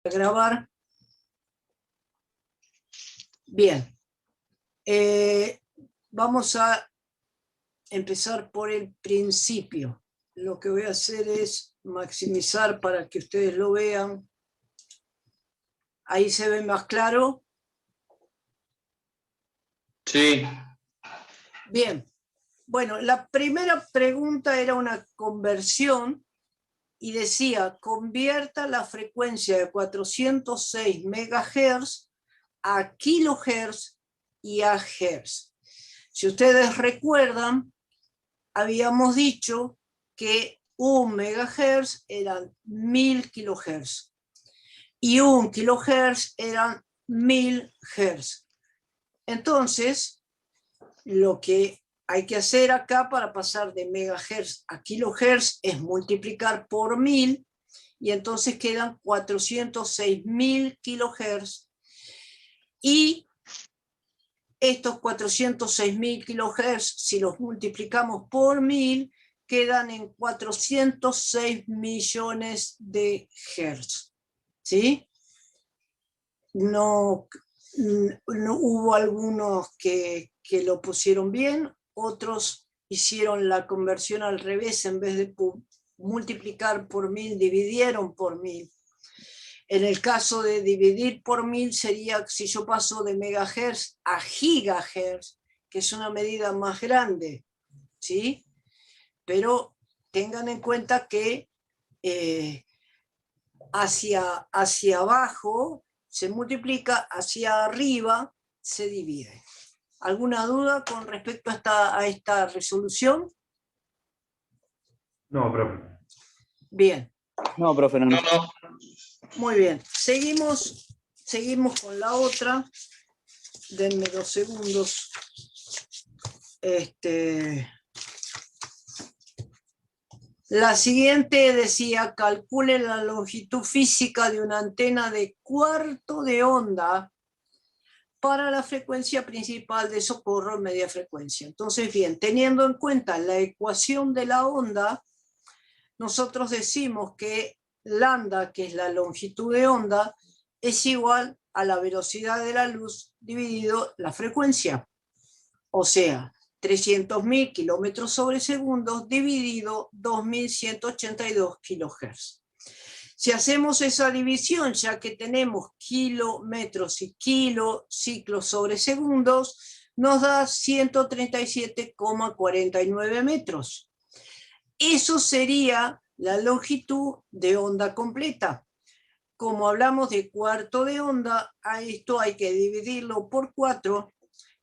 Grabar. Bien. Vamos a empezar por el principio. Lo que voy a hacer es maximizar para que ustedes lo vean. Ahí se ve más claro. Sí. Bien. Bueno, la primera pregunta era una conversión y decía, convierta la frecuencia de 406 MHz a kilohertz y a hertz. Si ustedes recuerdan, habíamos dicho que 1 megahertz eran 1000 kilohertz y 1 kilohertz eran 1000 hertz. Entonces, lo que hay que hacer acá para pasar de megahertz a kilohertz es multiplicar por 1000 y entonces quedan 406.000 kilohertz. Y estos 406.000 kilohertz, si los multiplicamos por 1000, quedan en 406 millones de hertz. ¿Sí? No hubo algunos que lo pusieron bien, otros hicieron la conversión al revés, en vez de multiplicar por 1000, dividieron por 1000. En el caso de dividir por 1000 sería si yo paso de megahertz a gigahertz, que es una medida más grande, ¿sí? Pero tengan en cuenta que hacia abajo se multiplica, hacia arriba se divide. ¿Alguna duda con respecto a esta resolución? No, profe. Bien. No, profe, no. No. Muy bien. Seguimos con la otra. Denme 2 segundos. La siguiente decía, calcule la longitud física de una antena de cuarto de onda para la frecuencia principal de socorro en media frecuencia. Entonces, bien, teniendo en cuenta la ecuación de la onda, nosotros decimos que lambda, que es la longitud de onda, es igual a la velocidad de la luz dividido la frecuencia. O sea, 300.000 kilómetros sobre segundo dividido 2182 kilohertz. Si hacemos esa división, ya que tenemos kilómetros y kilociclos sobre segundos, nos da 137,49 metros. Eso sería la longitud de onda completa. Como hablamos de cuarto de onda, a esto hay que dividirlo por 4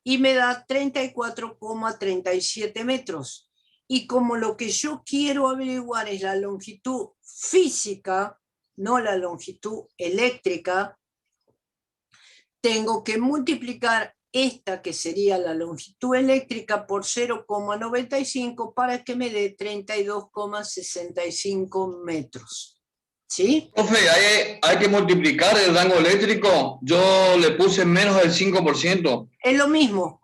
y me da 34,37 metros. Y como lo que yo quiero averiguar es la longitud física, no la longitud eléctrica, tengo que multiplicar esta, que sería la longitud eléctrica, por 0,95 para que me dé 32,65 metros. ¿Sí? Profe, hay que multiplicar el rango eléctrico. Yo le puse menos del 5%. Es lo mismo.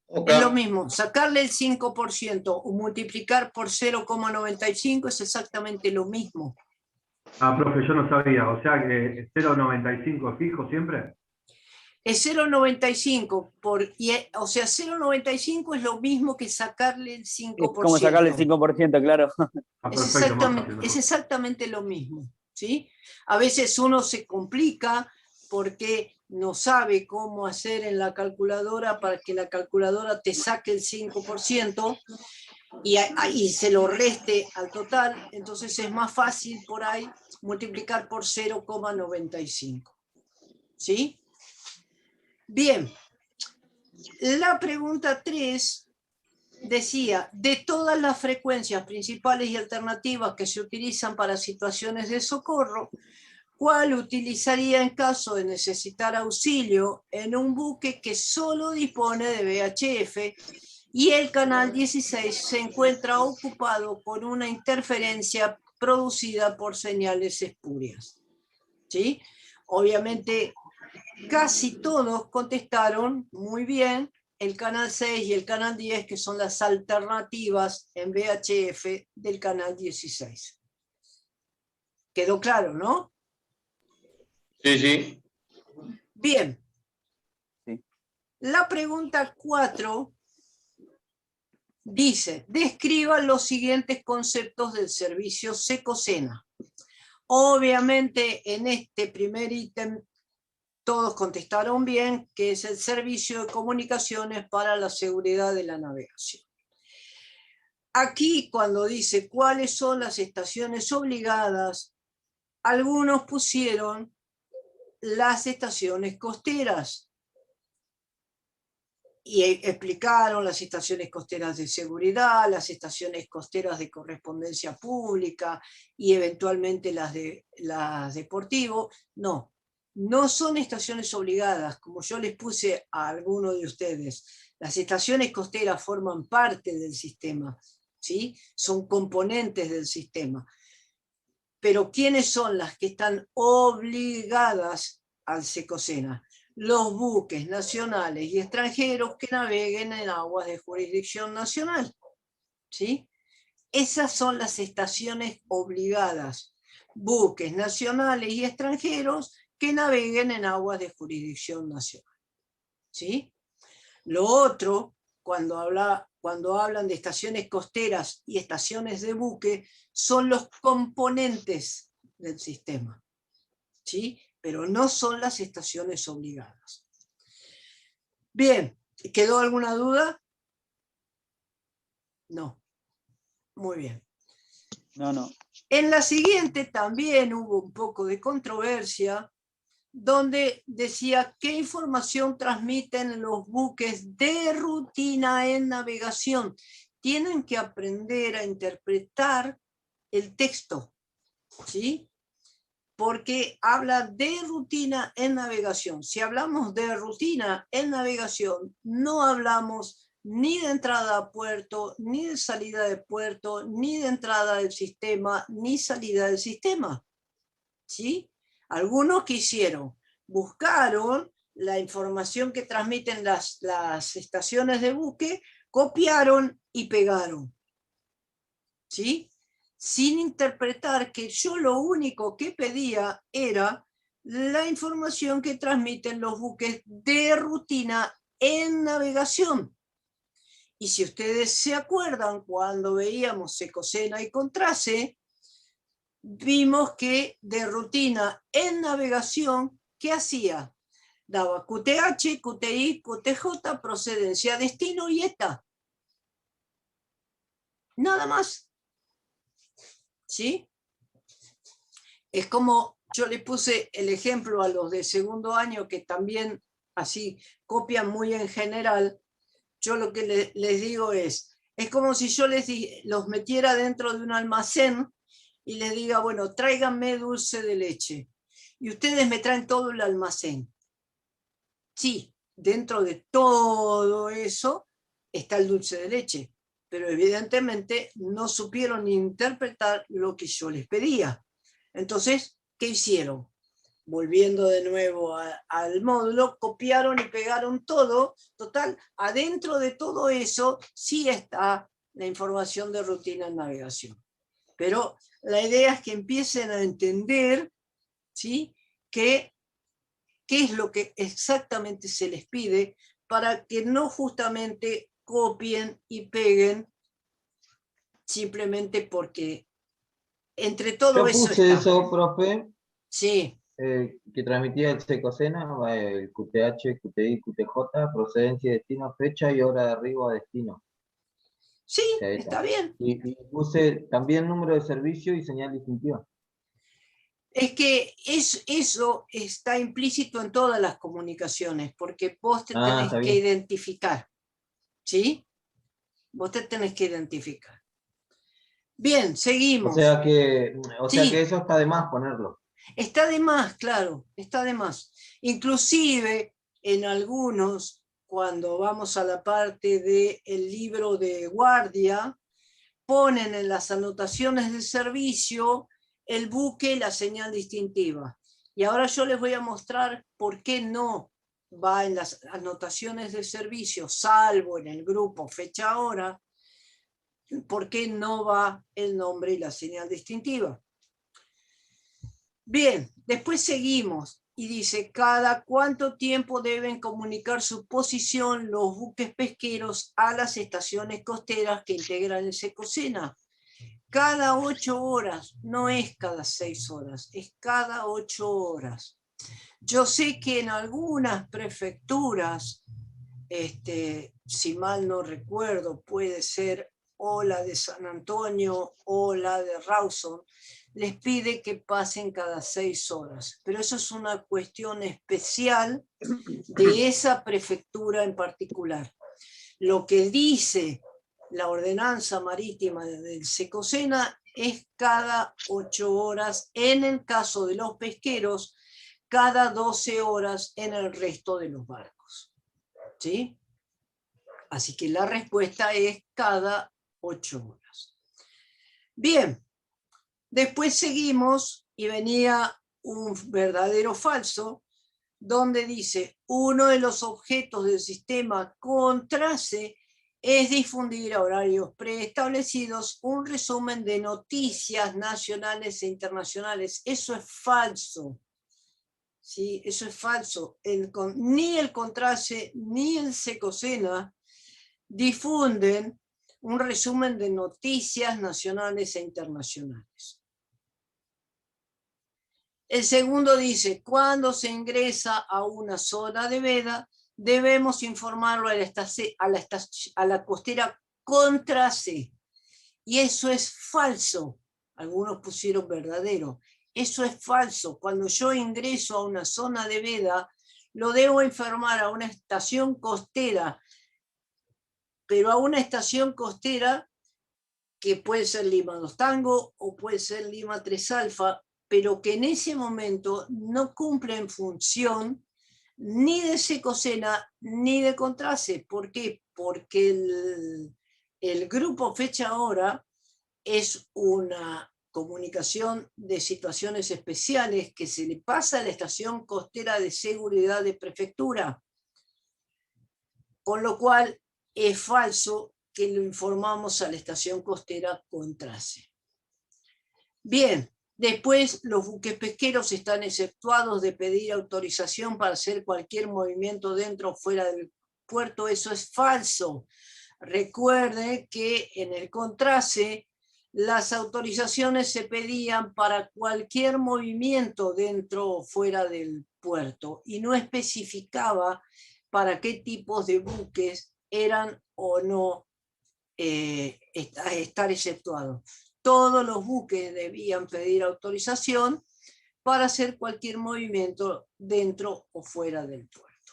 Okay. Es lo mismo. Sacarle el 5% o multiplicar por 0,95 es exactamente lo mismo. Ah, profe, yo no sabía. O sea que 0,95 es fijo siempre. Es 0,95, o sea, 0,95 es lo mismo que sacarle el 5%. Es como sacarle el 5%, claro. Ah, Es perfecto, exactamente lo mismo, ¿sí? A veces uno se complica porque no sabe cómo hacer en la calculadora para que la calculadora te saque el 5% y se lo reste al total, entonces es más fácil por ahí multiplicar por 0,95, ¿sí? Bien, la pregunta 3 decía, de todas las frecuencias principales y alternativas que se utilizan para situaciones de socorro, ¿cuál utilizaría en caso de necesitar auxilio en un buque que solo dispone de VHF y el canal 16 se encuentra ocupado por una interferencia producida por señales espurias? ¿Sí? Obviamente, casi todos contestaron muy bien el canal 6 y el canal 10, que son las alternativas en VHF del canal 16. ¿Quedó claro, no? Sí, sí. Bien. Sí. La pregunta 4 dice, describan los siguientes conceptos del servicio Secosena. Obviamente en este primer ítem todos contestaron bien, que es el servicio de comunicaciones para la seguridad de la navegación. Aquí cuando dice cuáles son las estaciones obligadas, algunos pusieron las estaciones costeras y explicaron las estaciones costeras de seguridad, las estaciones costeras de correspondencia pública y eventualmente las deportivo. No, no son estaciones obligadas, como yo les puse a algunos de ustedes. Las estaciones costeras forman parte del sistema, ¿sí? Son componentes del sistema. Pero ¿quiénes son las que están obligadas al Secosena? Los buques nacionales y extranjeros que naveguen en aguas de jurisdicción nacional, ¿sí? Esas son las estaciones obligadas. Buques nacionales y extranjeros que naveguen en aguas de jurisdicción nacional, ¿sí? Lo otro, cuando hablan de estaciones costeras y estaciones de buque, son los componentes del sistema, ¿sí? Pero no son las estaciones obligadas. Bien, ¿quedó alguna duda? No. Muy bien. No. En la siguiente también hubo un poco de controversia, donde decía qué información transmiten los buques de rutina en navegación. Tienen que aprender a interpretar el texto, ¿sí? Porque habla de rutina en navegación. Si hablamos de rutina en navegación, no hablamos ni de entrada a puerto, ni de salida de puerto, ni de entrada del sistema, ni salida del sistema, ¿sí? Algunos que hicieron, buscaron la información que transmiten las estaciones de buque, copiaron y pegaron, ¿sí? Sin interpretar que yo lo único que pedía era la información que transmiten los buques de rutina en navegación. Y si ustedes se acuerdan, cuando veíamos Secosena y Contrase, vimos que de rutina en navegación, ¿qué hacía? Daba QTH, QTI, QTJ, procedencia, destino y ETA. Nada más. ¿Sí? Es como yo le puse el ejemplo a los de segundo año que también así copian muy en general. Yo lo que les digo es como si yo los metiera dentro de un almacén y les diga, bueno, tráiganme dulce de leche. Y ustedes me traen todo el almacén. Sí, dentro de todo eso está el dulce de leche, pero evidentemente no supieron interpretar lo que yo les pedía. Entonces, ¿qué hicieron? Volviendo de nuevo al módulo, copiaron y pegaron todo. Total, adentro de todo eso sí está la información de rutina en navegación. Pero la idea es que empiecen a entender, ¿sí?, qué es lo que exactamente se les pide para que no justamente copien y peguen simplemente porque entre todo Yo eso puse está. eso, profe, Sí, que transmitía el Secosena, el QTH, QTI, QTJ, procedencia, destino, fecha y hora de arribo a destino. sí, O sea, está bien. y puse también número de servicio y señal distintiva. Es que eso está implícito en todas las comunicaciones, porque vos te tenés Está que bien. identificar, ¿sí? Vos te tenés que identificar. Bien, seguimos. O sea que Sí, eso está de más ponerlo. está de más, claro, está de más. Inclusive en algunos, cuando vamos a la parte del libro de guardia, ponen en las anotaciones de servicio el buque y la señal distintiva. Y ahora yo les voy a mostrar por qué no va en las anotaciones de servicio, salvo en el grupo fecha hora, por qué no va el nombre y la señal distintiva. Bien, después seguimos. y dice, ¿cada cuánto tiempo deben comunicar su posición los buques pesqueros a las estaciones costeras que integran el Secosena? Cada 8 horas, no es cada 6 horas, es cada 8 horas. Yo sé que en algunas prefecturas, si mal no recuerdo, puede ser o la de San Antonio o la de Rawson, les pide que pasen cada 6 horas. Pero eso es una cuestión especial de esa prefectura en particular. Lo que dice la ordenanza marítima del Secosena es cada 8 horas en el caso de los pesqueros, cada 12 horas en el resto de los barcos. ¿Sí? Así que la respuesta es cada 8 horas. Bien, después seguimos y venía un verdadero falso, donde dice, uno de los objetos del sistema CONTRACE es difundir a horarios preestablecidos un resumen de noticias nacionales e internacionales. Eso es falso. ¿Sí? Eso es falso. Ni el CONTRACE ni el Secosena difunden un resumen de noticias nacionales e internacionales. El segundo dice, cuando se ingresa a una zona de veda, debemos informarlo a la costera CONTRACE. Y eso es falso. Algunos pusieron verdadero. Eso es falso. Cuando yo ingreso a una zona de veda, lo debo informar a una estación costera, pero a una estación costera que puede ser Lima 2 Tango o puede ser Lima 3 Alfa, pero que en ese momento no cumple en función ni de Secosena ni de CONTRACE. ¿Por qué? Porque el grupo Fecha Hora es una comunicación de situaciones especiales que se le pasa a la estación costera de seguridad de prefectura, con lo cual es falso que lo informamos a la estación costera CONTRACE. Bien, después los buques pesqueros están exceptuados de pedir autorización para hacer cualquier movimiento dentro o fuera del puerto. Eso es falso. Recuerde que en el CONTRACE las autorizaciones se pedían para cualquier movimiento dentro o fuera del puerto y no especificaba para qué tipos de buques eran o no estar exceptuados. Todos los buques debían pedir autorización para hacer cualquier movimiento dentro o fuera del puerto.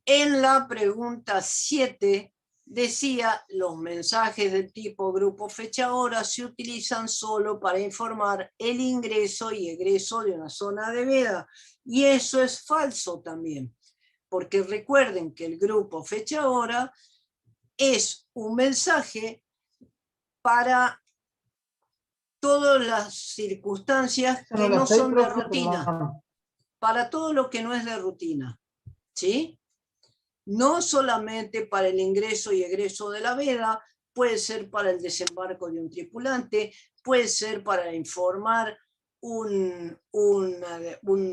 En la pregunta 7 decía, los mensajes del tipo grupo fecha hora se utilizan solo para informar el ingreso y egreso de una zona de veda. Y eso es falso también, porque recuerden que el grupo fecha hora es un mensaje para todas las circunstancias que no son de rutina, para todo lo que no es de rutina, ¿sí? No solamente para el ingreso y egreso de la veda, puede ser para el desembarco de un tripulante, puede ser para informar un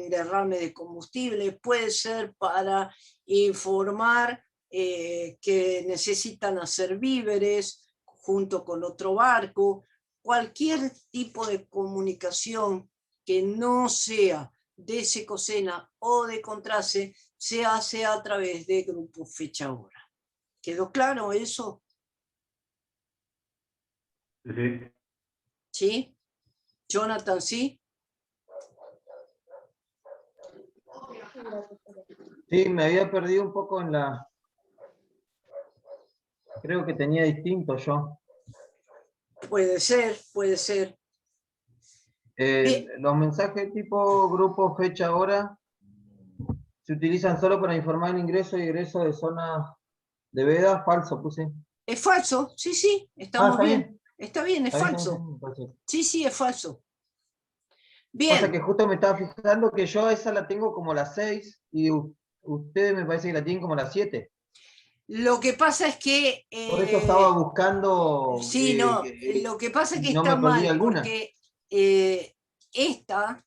derrame de combustible, puede ser para informar que necesitan hacer víveres junto con otro barco. Cualquier tipo de comunicación que no sea de Secosena o de CONTRACE se hace a través de grupo fecha hora. ¿Quedó claro eso? Sí. ¿Sí? Jonathan, ¿sí? Sí, me había perdido un poco en la... Creo que tenía distinto yo. Puede ser, puede ser. Los mensajes tipo grupo, fecha, hora se utilizan solo para informar el ingreso y egreso de zonas de veda. Falso, puse. Es falso, sí, sí, estamos está bien. bien. Está bien, es Está bien, falso. entonces. Sí, sí, es falso. Pasa Bien, que justo me estaba fijando que yo esa la tengo como la 6 y ustedes me parece que la tienen como la 7. lo que pasa es que... Por eso estaba buscando... sí, no, lo que pasa es que no está me perdí mal, alguna. porque esta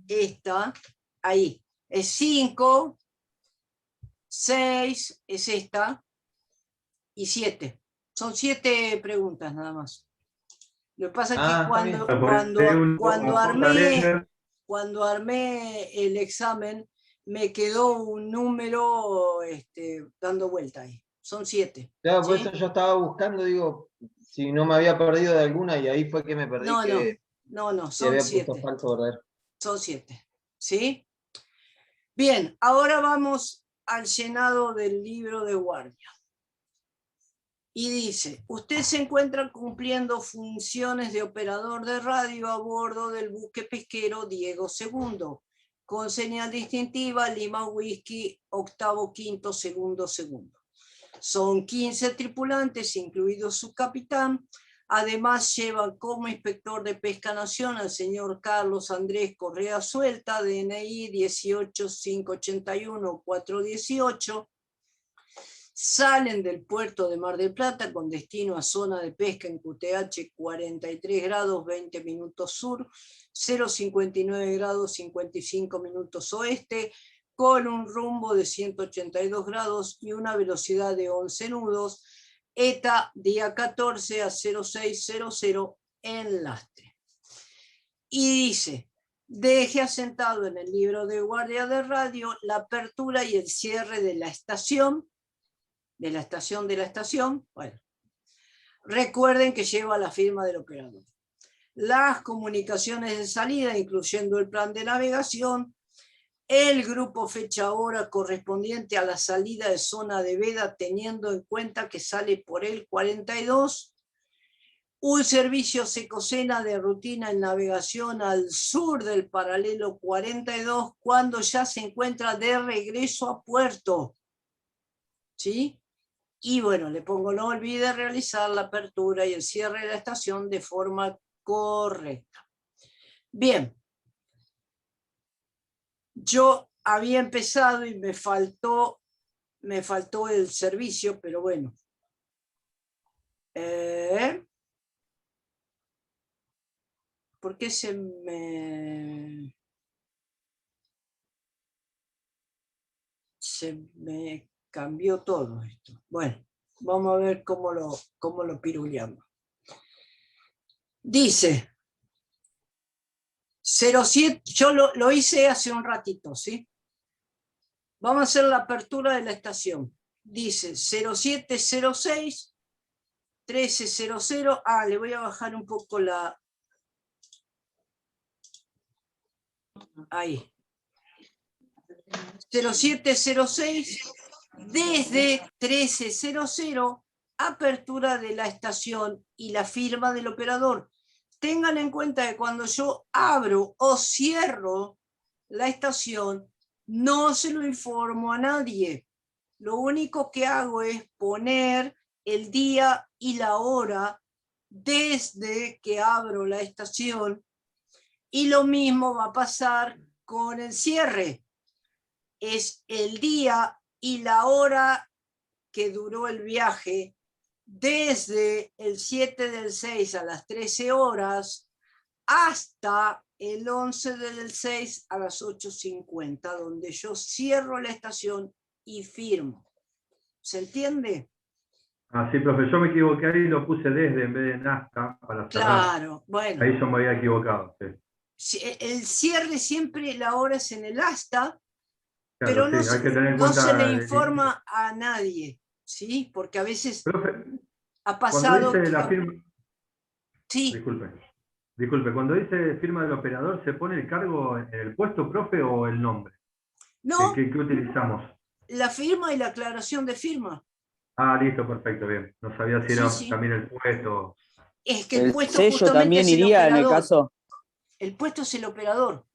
esta, ahí, es 5, 6, es esta, y 7. Son 7 preguntas nada más. Lo que pasa es que está bien. cuando armé el examen, me quedó un número dando vuelta ahí. Son 7. Claro, por ¿sí? eso yo estaba buscando, digo, si no me había perdido de alguna y ahí fue que me perdí, No, que son había 7. puesto falso verdadero. Son 7. ¿Sí? Bien, ahora vamos al llenado del libro de guardia. Y dice, usted se encuentra cumpliendo funciones de operador de radio a bordo del buque pesquero Diego II, con señal distintiva Lima Whisky, octavo, quinto, segundo. Son 15 tripulantes, incluido su capitán. Además llevan como inspector de pesca nación al señor Carlos Andrés Correa Suelta, DNI 18581418. Salen del puerto de Mar del Plata con destino a zona de pesca en QTH 43 grados 20 minutos sur, 059 grados 55 minutos oeste, con un rumbo de 182 grados y una velocidad de 11 nudos, ETA día 14 a 0600 en lastre. Y dice, deje asentado en el libro de guardia de radio la apertura y el cierre de la estación, bueno, recuerden que lleva la firma del operador. Las comunicaciones de salida, incluyendo el plan de navegación, el grupo fecha hora correspondiente a la salida de zona de veda, teniendo en cuenta que sale por el 42, un servicio secocena de rutina en navegación al sur del paralelo 42, cuando ya se encuentra de regreso a puerto. ¿Sí? Y bueno, le pongo, no olvide realizar la apertura y el cierre de la estación de forma correcta. Bien. Yo había empezado y me faltó el servicio, pero bueno. ¿Por qué se me cambió todo esto? Bueno, vamos a ver cómo lo piruleamos. Dice 07, yo lo hice hace un ratito, ¿sí? Vamos a hacer la apertura de la estación. Dice 0706 1300. Le voy a bajar un poco la... Ahí. 0706 desde 1300, apertura de la estación y la firma del operador. Tengan en cuenta que cuando yo abro o cierro la estación, no se lo informo a nadie. Lo único que hago es poner el día y la hora desde que abro la estación, y lo mismo va a pasar con el cierre. Es el día y la hora que duró el viaje desde el 7/6 a las 13 horas hasta el 11/6 a las 8:50, donde yo cierro la estación y firmo. ¿Se entiende? Sí, profe, yo me equivoqué ahí y lo puse desde en vez de hasta para cerrar. Claro, bueno. Ahí yo me había equivocado. Sí. El cierre siempre la hora es en el hasta, Claro, pero no, sí, hay que tener en no cuenta se le informa a nadie, ¿sí? Porque a veces profe, ha pasado cuando dice que... la firma... Sí. Disculpe, cuando dice firma del operador, ¿se pone el cargo en el puesto, profe, o el nombre? No, ¿Qué utilizamos? la firma y la aclaración de firma. Listo, perfecto, bien. No sabía si era Sí. también el puesto. Es que el puesto sello justamente también es el iría en el operador. caso. El puesto es el operador.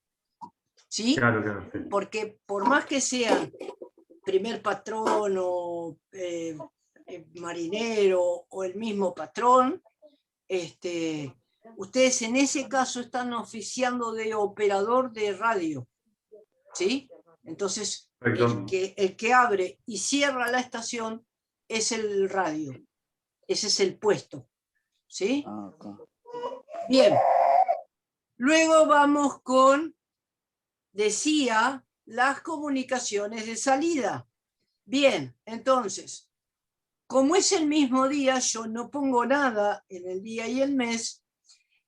¿Sí? Claro, sí. Porque por más que sea primer patrón o marinero o el mismo patrón, ustedes en ese caso están oficiando de operador de radio. ¿Sí? Entonces, el que abre y cierra la estación es el radio. Ese es el puesto. ¿Sí? Okay. Bien. Luego vamos con decía las comunicaciones de salida. Bien, entonces, como es el mismo día, yo no pongo nada en el día y el mes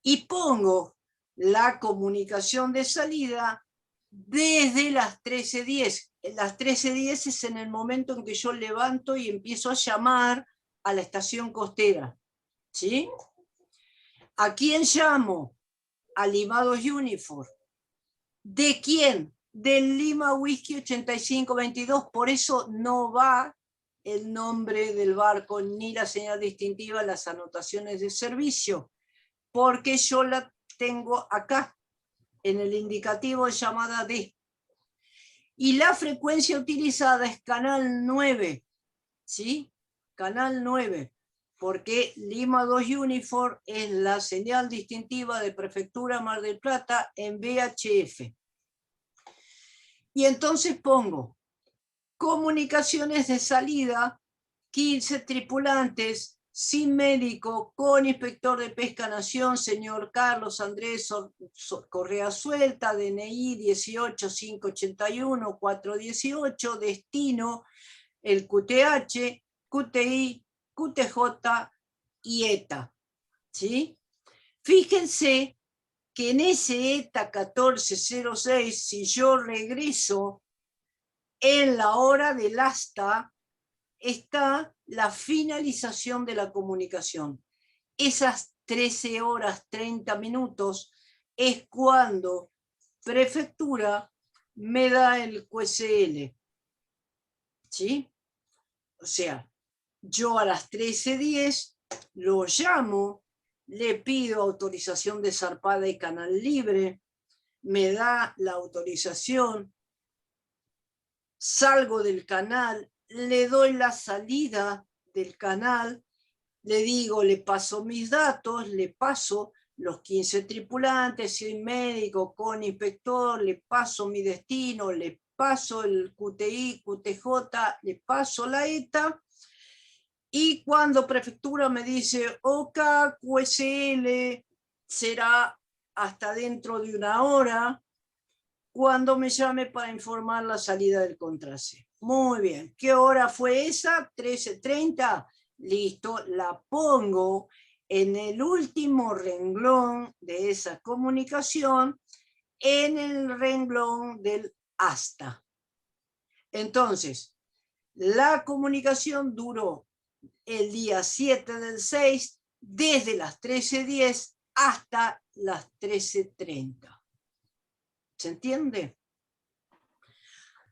y pongo la comunicación de salida desde las 13:10. Las 13:10 es en el momento en que yo levanto y empiezo a llamar a la estación costera. ¿Sí? ¿A quién llamo? A Limados Uniform. ¿De quién? Del Lima Whisky 8522. Por eso no va el nombre del barco ni la señal distintiva en las anotaciones de servicio, porque yo la tengo acá, en el indicativo de llamada D. Y la frecuencia utilizada es canal 9, ¿sí? Canal 9, porque Lima 2 Uniform es la señal distintiva de Prefectura Mar del Plata en VHF. Y entonces pongo comunicaciones de salida, 15 tripulantes, sin médico, con inspector de pesca nación, señor Carlos Andrés Correa Suelta, DNI 18581-418, destino el QTH, QTI, QTJ y ETA. ¿Sí? Fíjense que en ese ETA 1406, si yo regreso en la hora del asta, está la finalización de la comunicación. Esas 13 horas 30 minutos es cuando Prefectura me da el QSL. ¿Sí? O sea, yo a las 13:10 lo llamo, le pido autorización de zarpada y canal libre, me da la autorización, salgo del canal, le doy la salida del canal, le digo, le paso mis datos, le paso los 15 tripulantes, sin médico, con inspector, le paso mi destino, le paso el QTI, QTJ, le paso la ETA, y cuando Prefectura me dice, OK, QSL, será hasta dentro de una hora, cuando me llame para informar la salida del contrase. Muy bien, ¿qué hora fue esa? 13:30. Listo, la pongo en el último renglón de esa comunicación, en el renglón del hasta. Entonces, la comunicación duró el día 7/6, desde las 13:10 hasta las 13:30. ¿Se entiende?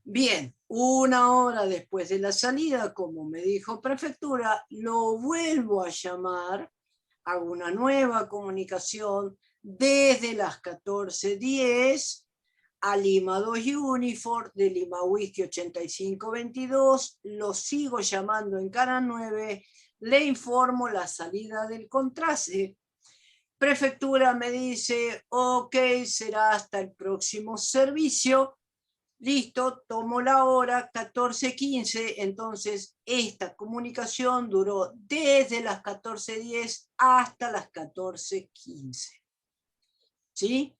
Bien, una hora después de la salida, como me dijo Prefectura, lo vuelvo a llamar, hago una nueva comunicación desde las 14:10 a Lima 2 Uniform de Lima Whisky 8522, lo sigo llamando en canal 9, le informo la salida del contrase. Prefectura me dice, OK, será hasta el próximo servicio. Listo, tomo la hora, 14:15, entonces esta comunicación duró desde las 14:10 hasta las 14:15. ¿Sí?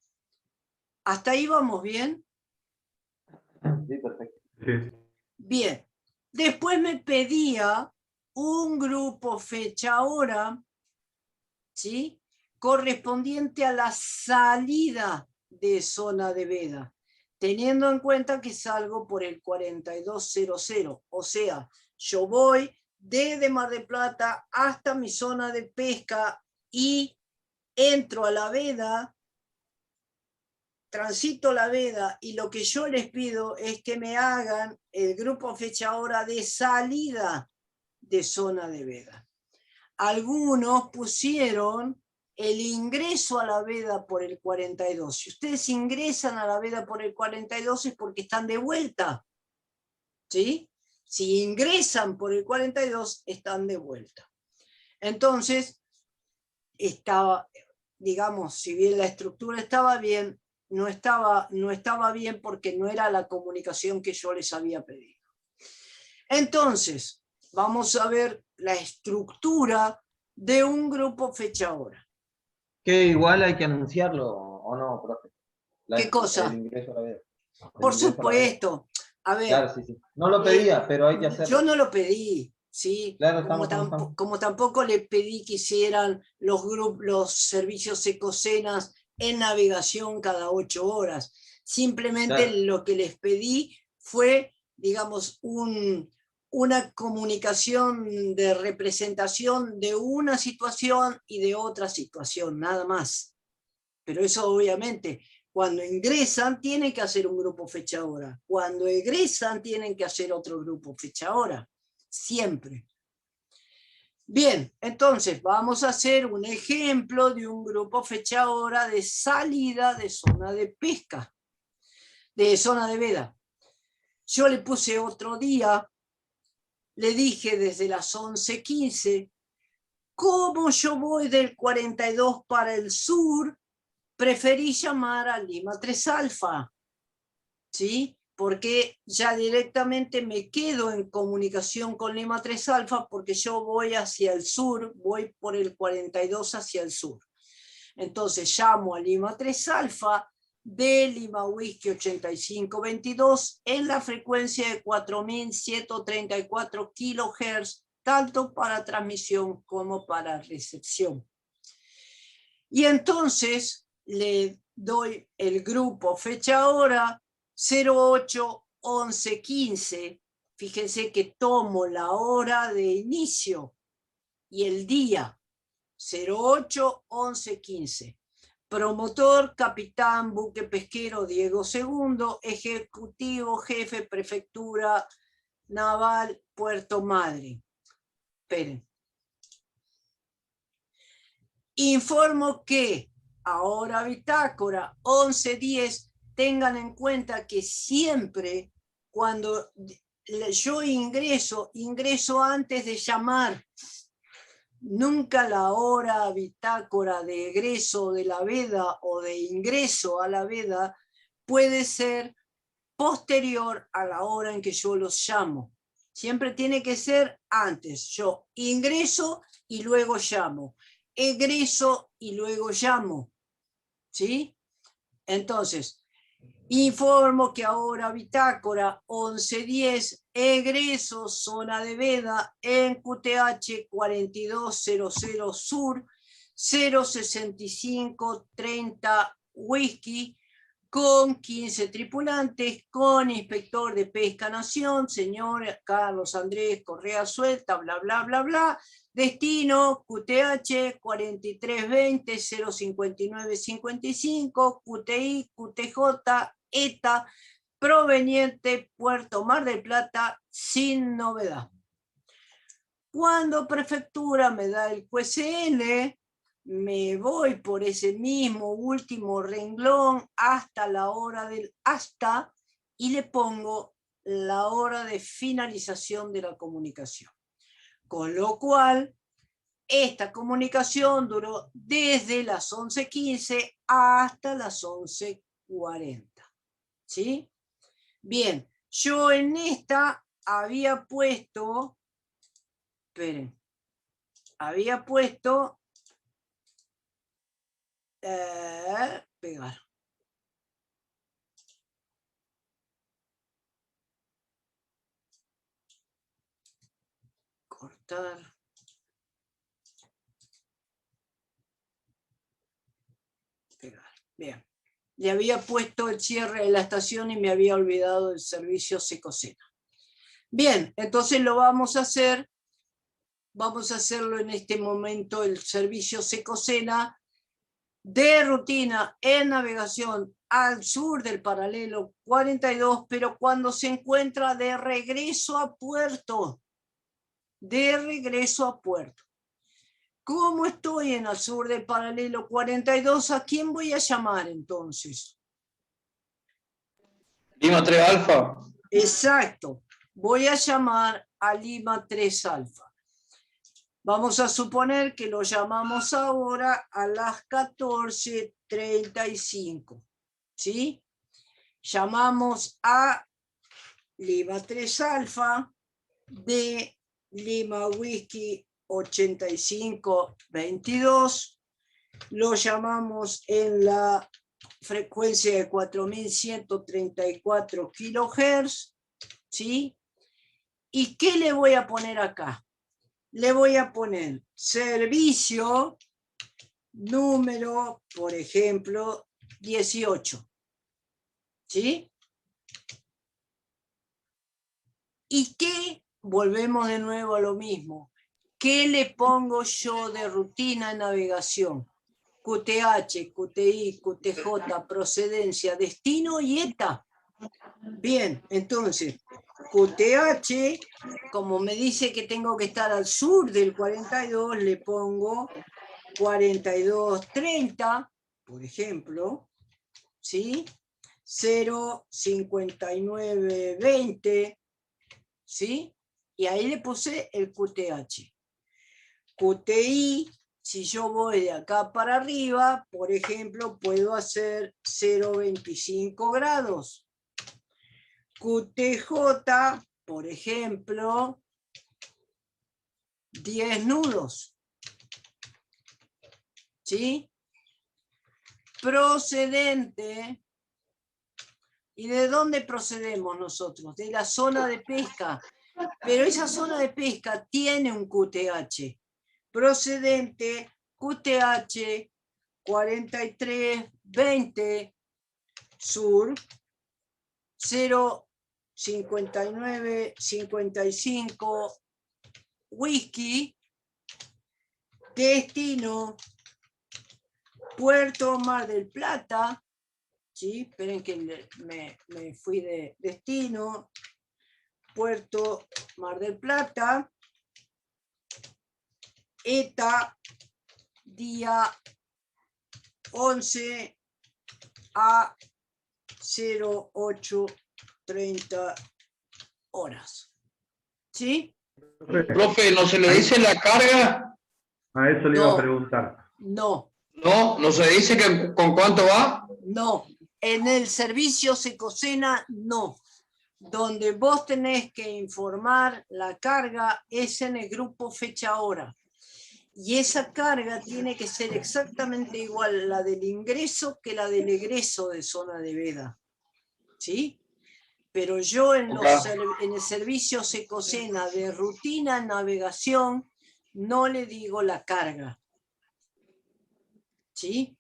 ¿Hasta ahí vamos bien? Sí, perfecto. Sí. Bien. Después me pedía un grupo fecha-hora, ¿sí?, correspondiente a la salida de zona de veda, teniendo en cuenta que salgo por el 4200, o sea, yo voy desde Mar del Plata hasta mi zona de pesca y entro a la veda, transito la veda, y lo que yo les pido es que me hagan el grupo fecha hora de salida de zona de veda. Algunos pusieron el ingreso a la veda por el 42. Si ustedes ingresan a la veda por el 42 es porque están de vuelta. ¿Sí? Si ingresan por el 42, están de vuelta. Entonces, estaba, digamos, si bien la estructura estaba bien, no estaba bien porque no era la comunicación que yo les había pedido. Entonces, vamos a ver la estructura de un grupo fecha-hora. Que igual hay que anunciarlo, ¿o no, profe? ¿Qué cosa? El ingreso a la veda. Por ingreso a la veda. supuesto. A ver, Claro, sí, sí. No lo pedía, pero hay que hacerlo. yo no lo pedí, ¿sí? Claro, Como tampoco le pedí que hicieran los servicios Ecocenas en navegación cada 8 horas. Simplemente Claro. lo que les pedí fue, digamos, una comunicación de representación de una situación y de otra situación, nada más. Pero eso obviamente, cuando ingresan tienen que hacer un grupo fecha hora. Cuando egresan tienen que hacer otro grupo fecha hora. Siempre. Bien, entonces vamos a hacer un ejemplo de un grupo fecha hora de salida de zona de pesca, de zona de veda. Yo le puse otro día, le dije desde las 11:15, como yo voy del 42 para el sur, preferí llamar a Lima 3 Alfa, ¿sí? Porque ya directamente me quedo en comunicación con Lima 3 Alfa porque yo voy hacia el sur, voy por el 42 hacia el sur. Entonces llamo a Lima 3 Alfa de Lima Whisky 8522 en la frecuencia de 4134 kHz, tanto para transmisión como para recepción. Y entonces le doy el grupo fecha hora 08 11 15. Fíjense que tomo la hora de inicio y el día 08 11 15. Promotor, capitán, buque pesquero Diego II, ejecutivo, jefe, prefectura naval, Puerto Madryn. Esperen. Informo que ahora bitácora 11:10, tengan en cuenta que siempre cuando yo ingreso antes de llamar. Nunca la hora bitácora de egreso de la veda o de ingreso a la veda puede ser posterior a la hora en que yo los llamo. Siempre tiene que ser antes. Yo ingreso y luego llamo. Egreso y luego llamo. ¿Sí? Entonces, informo que ahora bitácora 11:10, egreso zona de veda en QTH 4200 Sur 06530 Whisky con 15 tripulantes, con inspector de pesca nación, señor Carlos Andrés Correa Suelta, bla, bla, bla, bla. Destino QTH 4320 05955, QTI, QTJ, ETA, proveniente Puerto Mar del Plata, sin novedad. Cuando prefectura me da el QSL, me voy por ese mismo último renglón hasta la hora del hasta y le pongo la hora de finalización de la comunicación. Con lo cual, esta comunicación duró desde las 11:15 hasta las 11:40. ¿Sí? Bien, yo en esta había puesto, esperen, había puesto, pegar. Cortar. Pegar. Bien. Le había puesto el cierre de la estación y me había olvidado del servicio Secocena. Bien, entonces lo vamos a hacer. Vamos a hacerlo en este momento, el servicio Secocena de rutina en navegación al sur del paralelo 42, pero cuando se encuentra de regreso a puerto. De regreso a puerto. ¿Cómo estoy en el sur del paralelo 42? ¿A quién voy a llamar entonces? Lima 3 Alfa. Exacto. Voy a llamar a Lima 3 Alfa. Vamos a suponer que lo llamamos ahora a las 14:35. ¿Sí? Llamamos a Lima 3 Alfa de Lima Whisky 8522. Lo llamamos en la frecuencia de 4134 kilohertz, ¿sí? ¿Y qué le voy a poner acá? Le voy a poner servicio número, por ejemplo, 18, ¿sí? ¿Y qué? Volvemos de nuevo a lo mismo. ¿Qué le pongo yo de rutina en navegación? QTH, QTI, QTJ, procedencia, destino y ETA. Bien, entonces, QTH, como me dice que tengo que estar al sur del 42, le pongo 4230, por ejemplo, ¿sí? 05920, ¿sí? Y ahí le puse el QTH. QTI, si yo voy de acá para arriba, por ejemplo, puedo hacer 0,25 grados. QTJ, por ejemplo, 10 nudos. ¿Sí? Procedente. ¿Y de dónde procedemos nosotros? De la zona de pesca. Pero esa zona de pesca tiene un QTH. Procedente, QTH 4320 sur 05955 whisky, destino Puerto Mar del Plata, ¿sí? Esperen que me fui de destino, Puerto Mar del Plata, ETA, día 11 a 08:30 horas. ¿Sí? Profe, ¿no se le dice la carga? A eso le iba a preguntar. No, ¿No se dice que con cuánto va? no. En el servicio Secocena, no. Donde vos tenés que informar la carga es en el grupo fecha-hora. Y esa carga tiene que ser exactamente igual la del ingreso que la del egreso de zona de veda. ¿Sí? Pero yo en el servicio Secocena de rutina en navegación no le digo la carga. ¿Sí?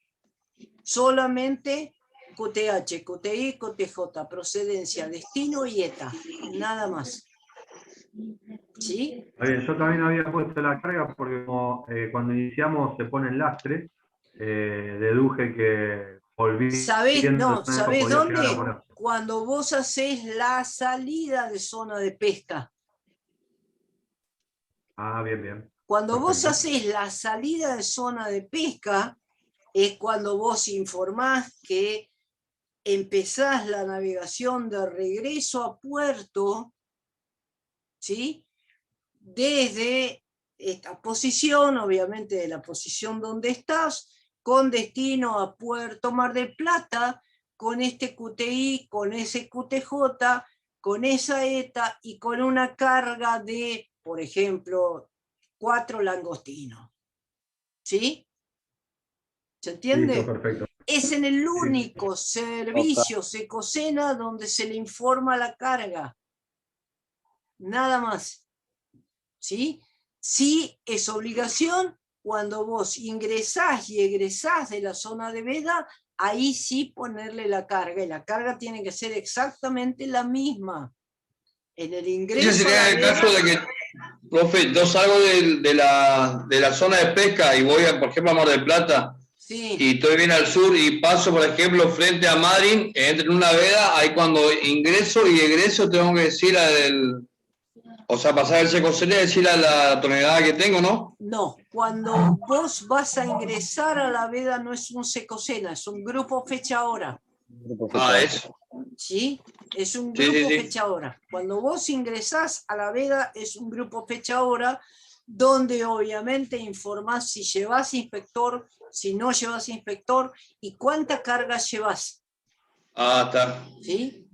Solamente QTH, QTI, QTJ, procedencia, destino y ETA. Nada más. ¿Sí? Yo también había puesto la carga porque como, cuando iniciamos se pone el lastre, deduje que ¿Sabés volviendo dónde? llegar a poner. Cuando vos hacés la salida de zona de pesca. Ah, bien. Cuando vos Perfecto. hacés la salida de zona de pesca, es cuando vos informás que empezás la navegación de regreso a puerto, ¿sí? Desde esta posición, obviamente de la posición donde estás, con destino a Puerto Mar del Plata, con este QTI, con ese QTJ, con esa ETA y con una carga de, por ejemplo, 4 langostinos. ¿Sí? ¿Se entiende? Listo, perfecto. Es en el único servicio Secocena donde se le informa la carga. Nada más. ¿Sí? Sí es obligación cuando vos ingresás y egresás de la zona de veda, ahí sí ponerle la carga. Y la carga tiene que ser exactamente la misma. En el ingreso Ese sería el caso de que, profe, yo salgo de la zona de pesca y voy, por ejemplo, a Mar del Plata, sí. y estoy bien al sur y paso, por ejemplo, frente a Madryn, entro en una veda, ahí cuando ingreso y egreso tengo que decir pasar el Secocena y decir a la tonelada que tengo, ¿no? No, cuando vos vas a ingresar a la veda no es un Secocena, es un grupo fecha-hora. Eso. ¿Sí? Es un grupo Sí. fecha-hora. Cuando vos ingresás a la veda es un grupo fecha-hora donde obviamente informás si llevas inspector, si no llevas inspector y cuánta carga llevas. Está. ¿Sí?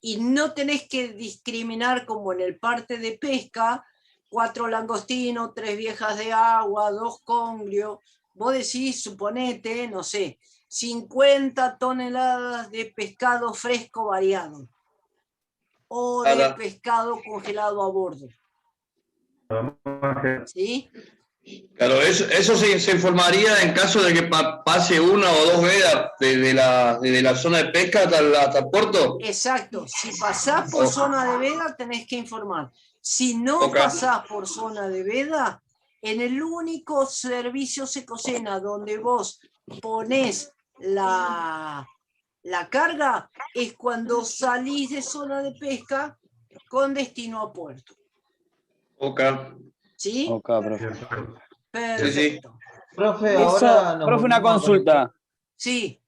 Y no tenés que discriminar como en el parte de pesca, 4 langostinos, 3 viejas de agua, 2 conglios. Vos decís, suponete, no sé, 50 toneladas de pescado fresco variado o de Claro. pescado congelado a bordo. ¿Sí? Claro, eso se informaría en caso de que pase una o dos vedas desde la zona de pesca hasta el puerto. Exacto. Si pasás por zona de veda, tenés que informar. Si no Ok. pasás por zona de veda, en el único servicio secocena donde vos ponés la carga es cuando salís de zona de pesca con destino a puerto. Ok. ¿Sí? Ok, profe. Perfecto. Profe, Eso, ahora nos profe, una volvemos a conectar. consulta. Sí,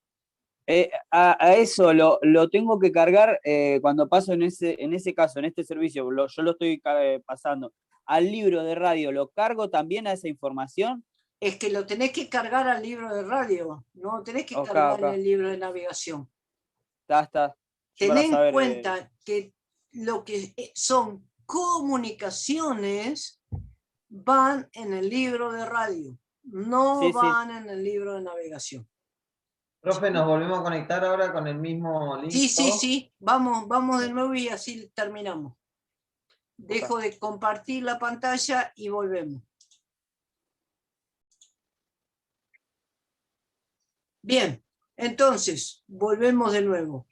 A eso lo tengo que cargar cuando paso en ese caso, en este servicio, yo lo estoy pasando al libro de radio, ¿lo cargo también a esa información? es que lo tenés que cargar al libro de radio, no tenés que Ok, cargar ok. en el libro de navegación. Está. Yo para Ten en saber, cuenta que lo que son comunicaciones van en el libro de radio, no Sí, sí. van en el libro de navegación. Profe, nos volvemos a conectar ahora con el mismo link. Sí, sí, ¿todo? sí, vamos de nuevo y así terminamos. Dejo de compartir la pantalla y volvemos. Bien, entonces, volvemos de nuevo.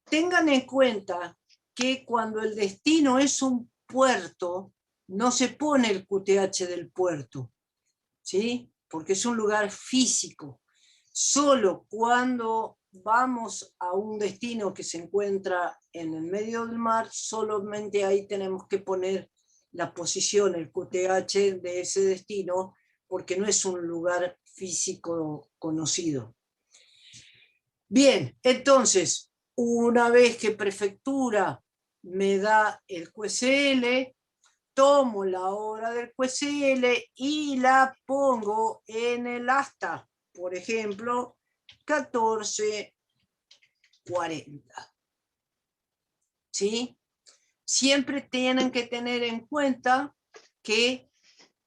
Tengan en cuenta que cuando el destino es un puerto, no se pone el QTH del puerto, ¿sí? Porque es un lugar físico. Solo cuando vamos a un destino que se encuentra en el medio del mar, solamente ahí tenemos que poner la posición, el QTH de ese destino, porque no es un lugar físico conocido. Bien, entonces, una vez que prefectura me da el QSL, tomo la hora del QSL y la pongo en el asta, por ejemplo, 14:40. ¿Sí? Siempre tienen que tener en cuenta que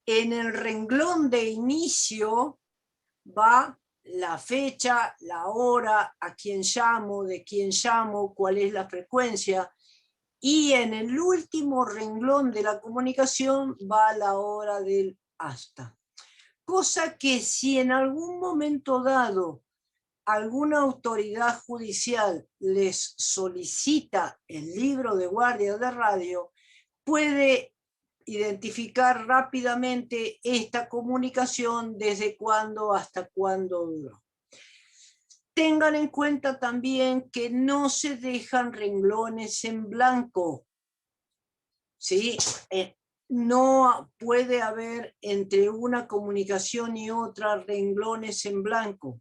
en el renglón de inicio va la fecha, la hora, a quién llamo, de quién llamo, cuál es la frecuencia, y en el último renglón de la comunicación va la hora del hasta. Cosa que si en algún momento dado alguna autoridad judicial les solicita el libro de guardia de radio, puede identificar rápidamente esta comunicación desde cuándo hasta cuándo duró. Tengan en cuenta también que no se dejan renglones en blanco. ¿Sí? No puede haber entre una comunicación y otra renglones en blanco.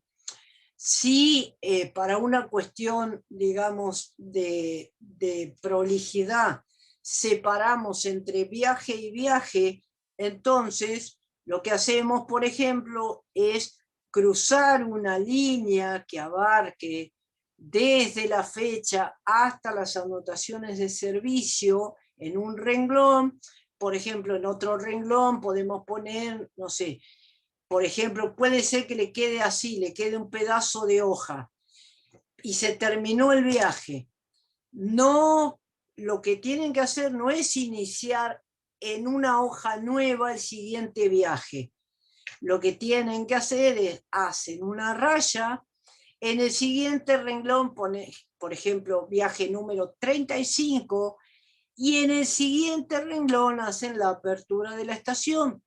Si para una cuestión, digamos, de prolijidad, separamos entre viaje y viaje, entonces lo que hacemos, por ejemplo, es cruzar una línea que abarque desde la fecha hasta las anotaciones de servicio en un renglón. Por ejemplo, en otro renglón podemos poner, no sé, por ejemplo, puede ser que le quede así, le quede un pedazo de hoja y se terminó el viaje. No, lo que tienen que hacer no es iniciar en una hoja nueva el siguiente viaje. Lo que tienen que hacer es, hacen una raya, en el siguiente renglón pone, por ejemplo, viaje número 35, y en el siguiente renglón hacen la apertura de la estación.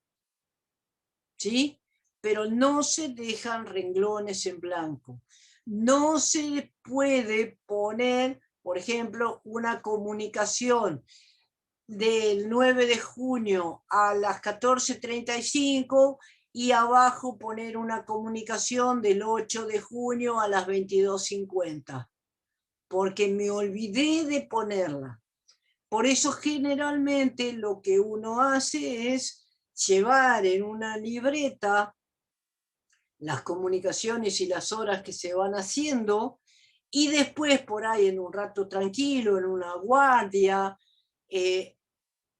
¿Sí? Pero no se dejan renglones en blanco. No se puede poner, por ejemplo, una comunicación del 9 de junio a las 14:35 y abajo poner una comunicación del 8 de junio a las 22:50, porque me olvidé de ponerla. Por eso generalmente lo que uno hace es llevar en una libreta las comunicaciones y las horas que se van haciendo, y después por ahí en un rato tranquilo, en una guardia,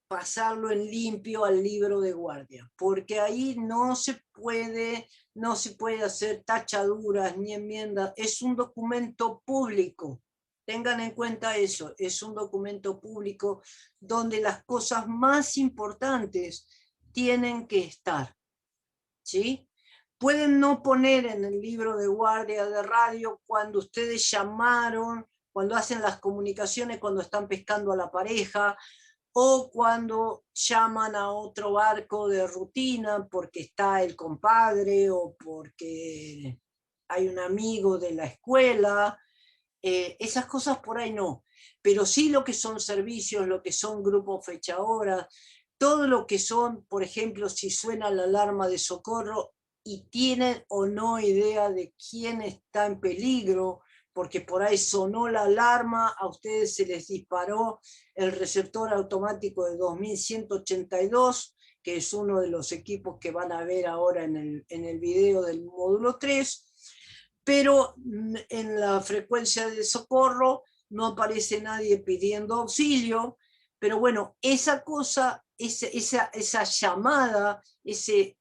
pasarlo en limpio al libro de guardia, porque ahí no se puede no se puede hacer tachaduras ni enmiendas, es un documento público. Tengan en cuenta eso, es un documento público donde las cosas más importantes tienen que estar, ¿sí? Pueden no poner en el libro de guardia de radio cuando ustedes llamaron, cuando hacen las comunicaciones, cuando están pescando a la pareja, o cuando llaman a otro barco de rutina porque está el compadre o porque hay un amigo de la escuela. Esas cosas por ahí no, pero sí lo que son servicios, lo que son grupos fecha hora, todo lo que son, por ejemplo, si suena la alarma de socorro y tienen o no idea de quién está en peligro, porque por ahí sonó la alarma, a ustedes se les disparó el receptor automático de 2182, que es uno de los equipos que van a ver ahora en el video del módulo 3, pero en la frecuencia de socorro no aparece nadie pidiendo auxilio, pero bueno, esa cosa, esa llamada, ese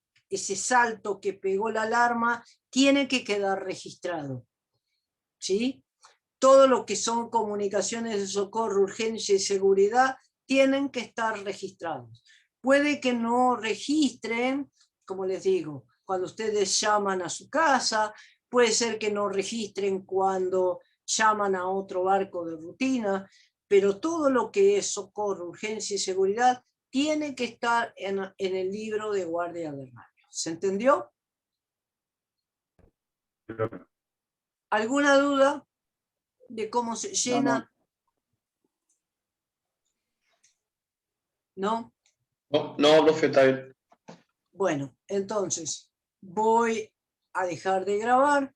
salto que pegó la alarma, tiene que quedar registrado, ¿sí? Todo lo que son comunicaciones de socorro, urgencia y seguridad tienen que estar registrados. Puede que no registren, como les digo, cuando ustedes llaman a su casa, puede ser que no registren cuando llaman a otro barco de rutina, pero todo lo que es socorro, urgencia y seguridad tiene que estar en el libro de guardia de radio. ¿Se entendió? ¿Alguna duda de cómo se llena? ¿No? No, profe, está bien. Bueno, entonces voy a dejar de grabar